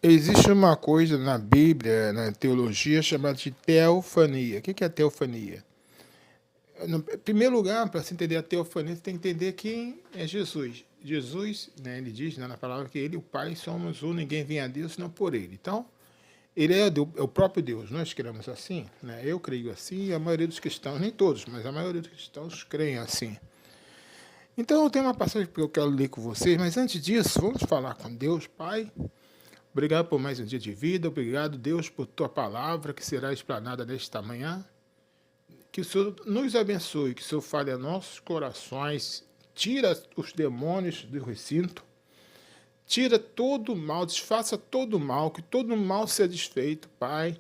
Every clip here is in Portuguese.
Existe uma coisa na Bíblia, na teologia, chamada de teofania. O que é teofania? Em primeiro lugar, para se entender a teofania, você tem que entender quem é Jesus. Jesus, né, ele diz, né, na palavra que ele e o Pai somos um, ninguém vem a Deus senão por ele. Então, ele é o próprio Deus. Nós cremos assim, né? Eu creio assim, e a maioria dos cristãos, nem todos, mas a maioria dos cristãos creem assim. Então, eu tenho uma passagem que eu quero ler com vocês, mas antes disso, vamos falar com Deus, Pai. Obrigado por mais um dia de vida, obrigado, Deus, por tua palavra que será explanada nesta manhã. Que o Senhor nos abençoe, que o Senhor fale a nossos corações, tira os demônios do recinto, tira todo o mal, desfaça todo o mal, que todo o mal seja desfeito, Pai.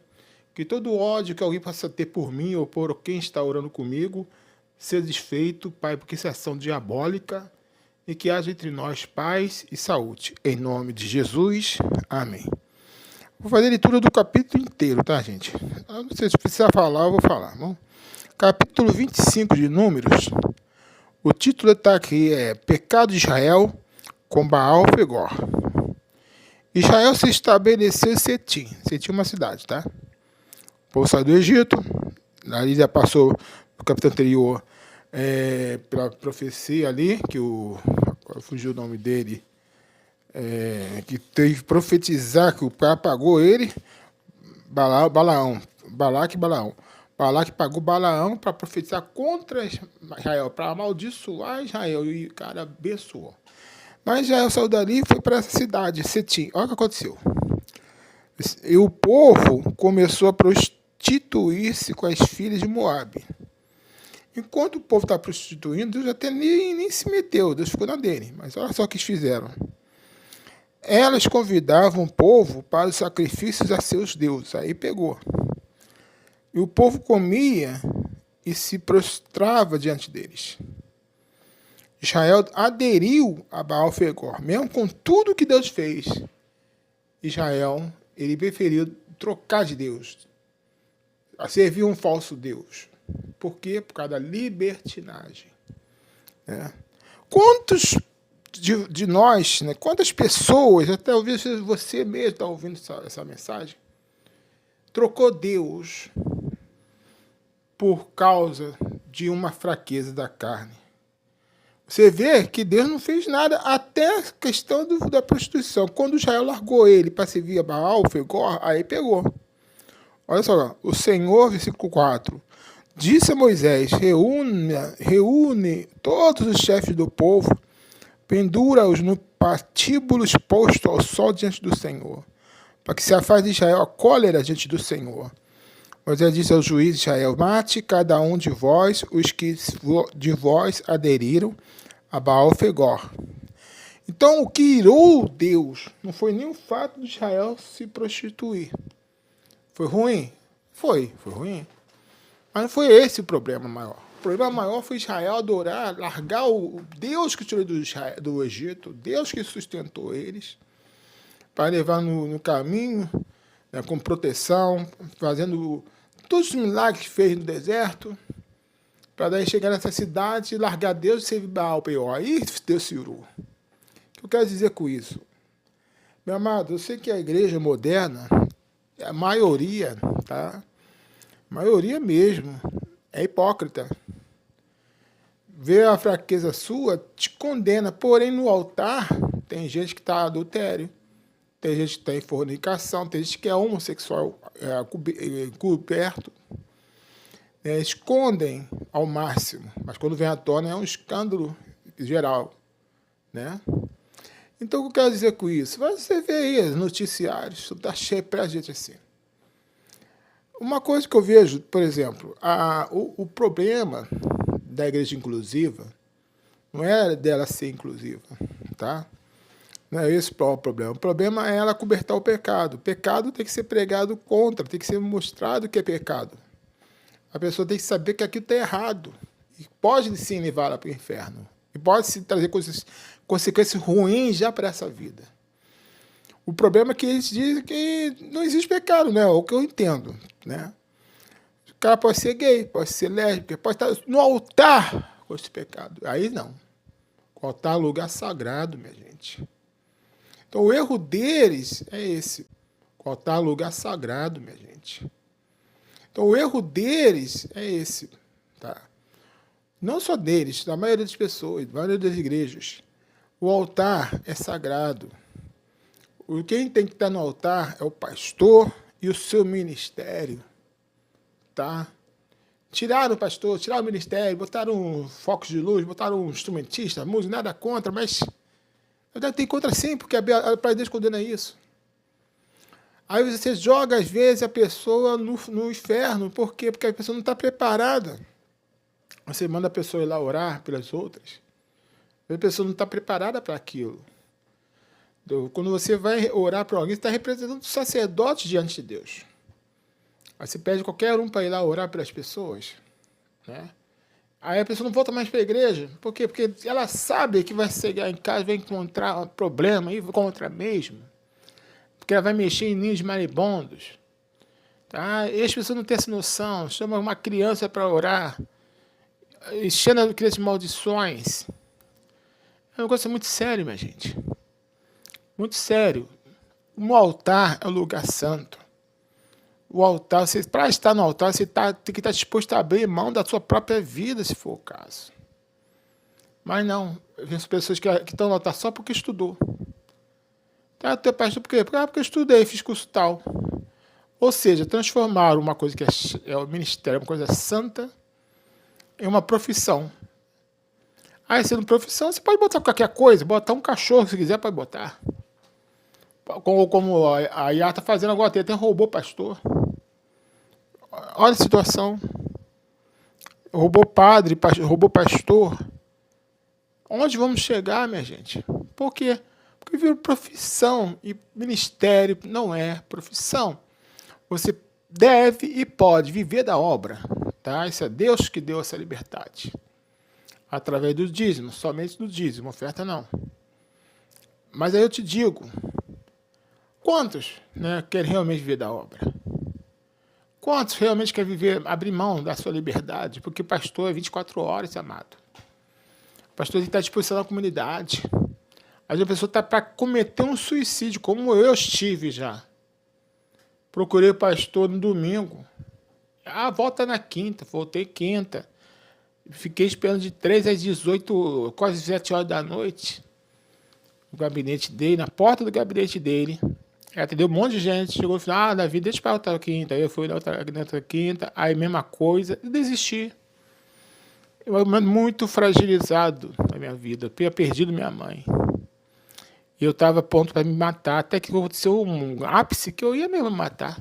Que todo ódio que alguém possa ter por mim ou por quem está orando comigo seja desfeito, Pai, porque isso é ação diabólica. E que haja entre nós paz e saúde. Em nome de Jesus. Amém. Vou fazer a leitura do capítulo inteiro, tá, gente? Eu não sei se precisar falar, eu vou falar. Bom? Capítulo 25 de Números. O título está aqui, Pecado de Israel com Baal-Pegor. Israel se estabeleceu em Setim. Setim é uma cidade, tá? O povo saiu do Egito. Ali já passou no capítulo anterior pela profecia ali, que agora fugiu o nome dele, que teve que profetizar que o pai apagou ele, Balaão. Balaque pagou Balaão para profetizar contra Israel, para amaldiçoar Israel, e o cara abençoou. Mas Israel saiu dali e foi para essa cidade, Setim. Olha o que aconteceu. E o povo começou a prostituir-se com as filhas de Moabe. Enquanto o povo está prostituindo, Deus até nem se meteu, Deus ficou na dele. Mas olha só o que eles fizeram. Elas convidavam o povo para os sacrifícios a seus deuses. Aí pegou. E o povo comia e se prostrava diante deles. Israel aderiu a Baal-Pegor, mesmo com tudo que Deus fez. Israel, ele preferiu trocar de Deus, a servir um falso Deus. Por quê? Por causa da libertinagem. Quantos de nós, né, quantas pessoas, até você mesmo está ouvindo essa mensagem, trocou Deus por causa de uma fraqueza da carne? Você vê que Deus não fez nada, até a questão da prostituição. Quando Israel largou ele para servir a Baal-Pegor, aí pegou. Olha só, o Senhor, versículo 4, disse a Moisés, reúne todos os chefes do povo, pendura-os no patíbulo exposto ao sol diante do Senhor, para que se afaste de Israel a cólera diante do Senhor. Moisés disse ao juiz de Israel, mate cada um de vós os que de vós aderiram a Baal-Pegor. Então, o que irou Deus não foi nem o fato de Israel se prostituir. Foi ruim? Foi ruim. Mas não foi esse o problema maior. O problema maior foi Israel adorar, largar o Deus que tirou do Egito, Deus que sustentou eles, para levar no caminho, né, com proteção, fazendo todos os milagres que fez no deserto, para daí chegar nessa cidade e largar Deus e servir Baal-Peor. Aí Deus se irou. O que eu quero dizer com isso? Meu amado, eu sei que a igreja moderna, a maioria, tá? A maioria mesmo, é hipócrita. Vê a fraqueza sua, te condena. Porém, no altar, tem gente que está adultério, tem gente que está em fornicação, tem gente que é homossexual coberto. Escondem ao máximo, mas quando vem à tona é um escândalo geral, né? Então, o que eu quero dizer com isso? Você vê aí os noticiários, está cheio pra gente assim. Uma coisa que eu vejo, por exemplo, o problema da igreja inclusiva não é dela ser inclusiva, tá? Não é esse o problema. O problema é ela cobertar o pecado. O pecado tem que ser pregado contra, tem que ser mostrado que é pecado. A pessoa tem que saber que aquilo está errado. E pode sim levar ela para o inferno. E pode sim trazer consequências ruins já para essa vida. O problema é que eles dizem que não existe pecado, né? É o que eu entendo, né? O cara pode ser gay, pode ser lésbica, pode estar no altar com esse pecado. Aí não. O altar é um lugar sagrado, minha gente. Então o erro deles é esse. O altar é um lugar sagrado, minha gente. Então, o erro deles é esse, tá? Não só deles, da maioria das pessoas, da maioria das igrejas. O altar é sagrado. Quem tem que estar no altar é o pastor e o seu ministério, tá? Tiraram o pastor, tiraram o ministério, botaram um foco de luz, botaram um instrumentista, músico, nada contra, mas tem contra sim, porque a palavra de Deus condena isso. Aí você joga, às vezes, a pessoa no inferno. Por quê? Porque a pessoa não está preparada. Você manda a pessoa ir lá orar pelas outras. A pessoa não está preparada para aquilo. Quando você vai orar para alguém, você está representando o sacerdote diante de Deus. Aí você pede qualquer um para ir lá orar pelas pessoas, né? Aí a pessoa não volta mais para a igreja. Por quê? Porque ela sabe que vai chegar em casa, vai encontrar um problema, e encontra mesmo. Porque ela vai mexer em ninhos maribondos. Tá? E as pessoas não têm essa noção. Chama uma criança para orar, enchendo a criança de maldições. É um negócio muito sério, minha gente. Muito sério. Um altar é um lugar santo. O altar, para estar no altar, você tem que estar disposto a abrir mão da sua própria vida, se for o caso. Mas não, eu vejo pessoas que estão no altar só porque estudou. Tá, teu pastor, por quê? Porque eu estudei, fiz curso tal. Ou seja, transformaram uma coisa que é o ministério, uma coisa santa, em uma profissão. Aí, sendo profissão, você pode botar qualquer coisa, botar um cachorro, se quiser, pode botar. Como a IA está fazendo agora, até roubou pastor. Olha a situação. Roubou padre, roubou pastor. Onde vamos chegar, minha gente? Por quê? Porque virou profissão e ministério não é profissão. Você deve e pode viver da obra. Tá? Isso é Deus que deu essa liberdade. Através do dízimo, somente do dízimo, oferta não. Mas aí eu te digo, quantos, né, querem realmente viver da obra? Quantos realmente querem abrir mão da sua liberdade? Porque pastor é 24 horas, amado. O pastor tem que estar à disposição da comunidade. Às vezes a pessoa está para cometer um suicídio, como eu estive já. Procurei o pastor no domingo. Volta na quinta, voltei quinta. Fiquei esperando de 3 às 18, quase 7 horas da noite. No gabinete dele, na porta do gabinete dele. Atendeu um monte de gente, chegou no final, Davi, deixa para outra quinta. Aí eu fui na outra quinta, aí mesma coisa, e desisti. Eu muito fragilizado na minha vida, eu tinha perdido minha mãe. E eu estava pronto para me matar, até que aconteceu um ápice que eu ia mesmo matar.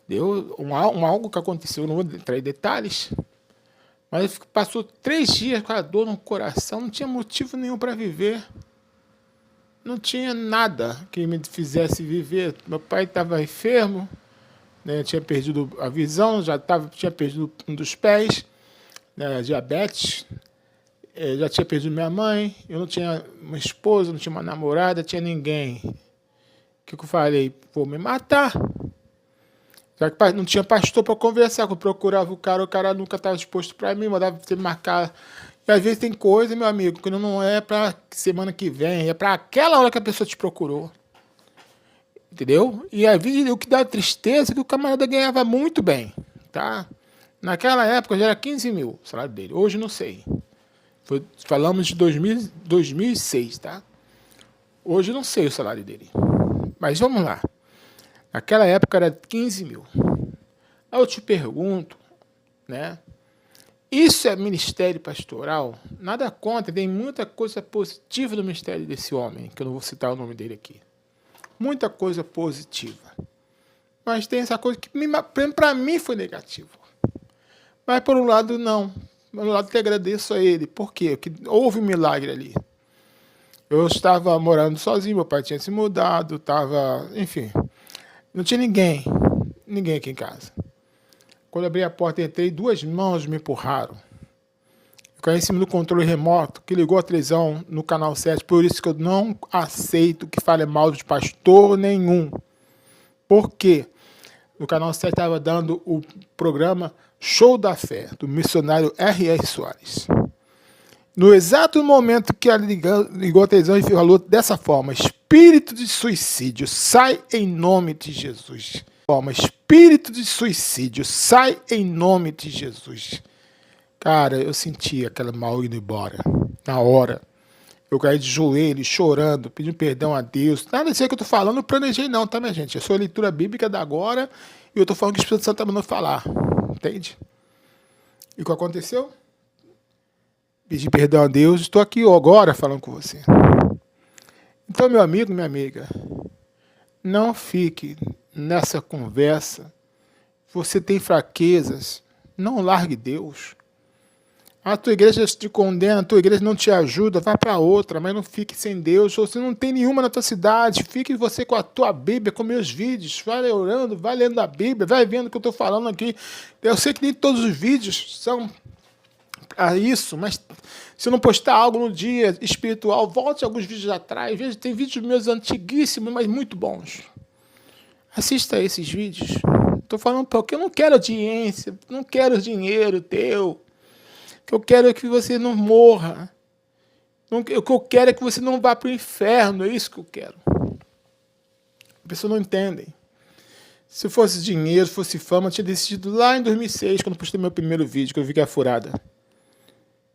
Deu algo que aconteceu, não vou entrar em detalhes, mas passou 3 dias com a dor no coração, não tinha motivo nenhum para viver. Não tinha nada que me fizesse viver. Meu pai estava enfermo, né, tinha perdido a visão, tinha perdido um dos pés, né, diabetes, já tinha perdido minha mãe, eu não tinha uma esposa, não tinha uma namorada, tinha ninguém. O que eu falei? Vou me matar. Já que não tinha pastor para conversar, eu procurava o cara nunca estava disposto para mim, mandava você marcar. E às vezes tem coisa, meu amigo, que não é para semana que vem, é para aquela hora que a pessoa te procurou. Entendeu? E o que dá tristeza é que o camarada ganhava muito bem, tá? Naquela época já era 15 mil o salário dele, hoje não sei. Falamos de 2006, tá? Hoje não sei o salário dele. Mas vamos lá. Naquela época era 15 mil. Aí eu te pergunto, né? Isso é ministério pastoral? Nada contra, tem muita coisa positiva no ministério desse homem, que eu não vou citar o nome dele aqui. Muita coisa positiva. Mas tem essa coisa que para mim foi negativo. Mas por um lado não. Por um lado eu agradeço a ele. Por quê? Porque houve um milagre ali. Eu estava morando sozinho, meu pai tinha se mudado, enfim, não tinha ninguém aqui em casa. Quando eu abri a porta e entrei, 2 mãos me empurraram. Eu caí em cima do controle remoto, que ligou a televisão no canal 7, por isso que eu não aceito que fale mal de pastor nenhum. Por quê? No canal 7 estava dando o programa Show da Fé, do missionário R.R. Soares. No exato momento que ela ligou a televisão e falou dessa forma, espírito de suicídio, sai em nome de Jesus. Toma, espírito de suicídio, sai em nome de Jesus. Cara, eu senti aquela mal indo embora, na hora. Eu caí de joelhos, chorando, pedindo perdão a Deus. Nada disso que eu tô falando, não planejei não, tá, minha gente? Eu sou a leitura bíblica da agora e eu tô falando que o Espírito Santo tá mandando falar. Entende? E o que aconteceu? Pedi perdão a Deus, estou aqui agora falando com você. Então, meu amigo, minha amiga, não fique nessa conversa. Você tem fraquezas, não largue Deus. A tua igreja te condena, a tua igreja não te ajuda, vai para outra, mas não fique sem Deus. Você não tem nenhuma na tua cidade, fique você com a tua Bíblia, com meus vídeos, vai orando, vai lendo a Bíblia, vai vendo o que eu estou falando aqui. Eu sei que nem todos os vídeos são para isso, mas se eu não postar algo no dia espiritual, volte alguns vídeos atrás. Veja, tem vídeos meus antiguíssimos, mas muito bons. Assista a esses vídeos. Estou falando porque eu não quero audiência, não quero dinheiro teu. O que eu quero é que você não morra. O que eu quero é que você não vá para o inferno. É isso que eu quero. As pessoas não entendem. Se fosse dinheiro, fosse fama, eu tinha decidido lá em 2006, quando postei meu primeiro vídeo, que eu vi que era furada.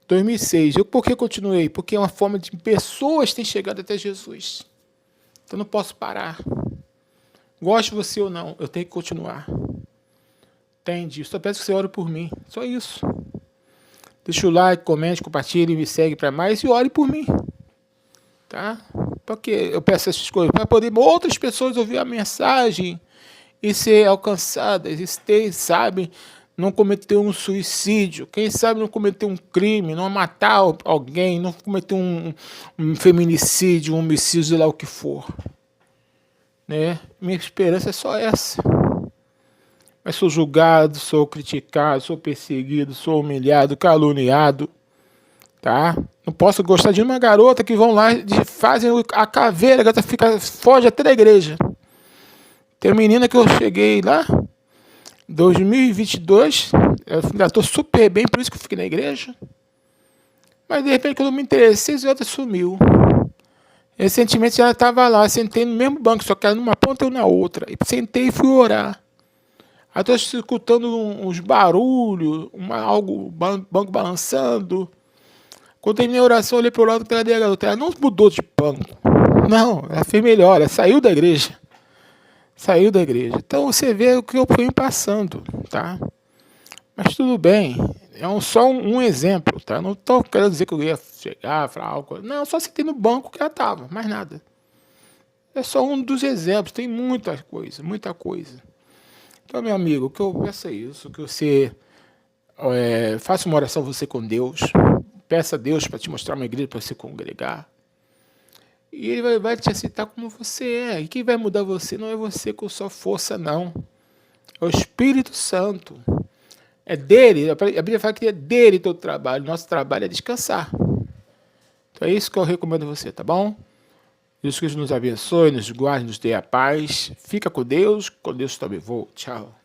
2006. Por que eu continuei? Porque é uma forma de pessoas terem chegado até Jesus. Então eu não posso parar. Goste você ou não, eu tenho que continuar. Entende? Eu só peço que você ore por mim. Só isso. Deixa o like, comente, compartilhe, me segue para mais e ore por mim. Tá? Porque eu peço essas coisas para poder outras pessoas ouvir a mensagem e ser alcançadas, e ter, sabe, não cometer um suicídio, quem sabe não cometer um crime, não matar alguém, não cometer um feminicídio, um homicídio, sei lá o que for. Né? Minha esperança é só essa. Mas sou julgado, sou criticado, sou perseguido, sou humilhado, caluniado, tá? Não posso gostar de uma garota que vão lá e fazem a caveira, a garota foge até da igreja. Tem uma menina que eu cheguei lá, 2022, eu ainda estou super bem, por isso que eu fiquei na igreja. Mas de repente, quando eu me interessei, a outra sumiu. Recentemente ela estava lá, sentei no mesmo banco, só que ela numa ponta e eu na outra. E sentei e fui orar. Aí estou escutando uns barulhos, algo, banco balançando. Quando terminei a oração, eu olhei para o lado da garota. Ela não mudou de banco. Não, ela fez melhor, ela saiu da igreja. Saiu da igreja. Então você vê o que eu fui passando, tá? Mas tudo bem. É só um exemplo, tá? Não estou querendo dizer que eu ia chegar, falar algo. Não, só sentei no banco que ela estava, mais nada. É só um dos exemplos, tem muita coisa, muita coisa. Então, meu amigo, o que eu peço é isso, que você faça uma oração você com Deus, peça a Deus para te mostrar uma igreja para você congregar, e Ele vai te aceitar como você é. E quem vai mudar você não é você com sua força, não. É o Espírito Santo. É dele, a Bíblia fala que é dele todo o trabalho, nosso trabalho é descansar. Então é isso que eu recomendo a você, tá bom? Deus que nos abençoe, nos guarde, nos dê a paz. Fica com Deus também vou. Tchau.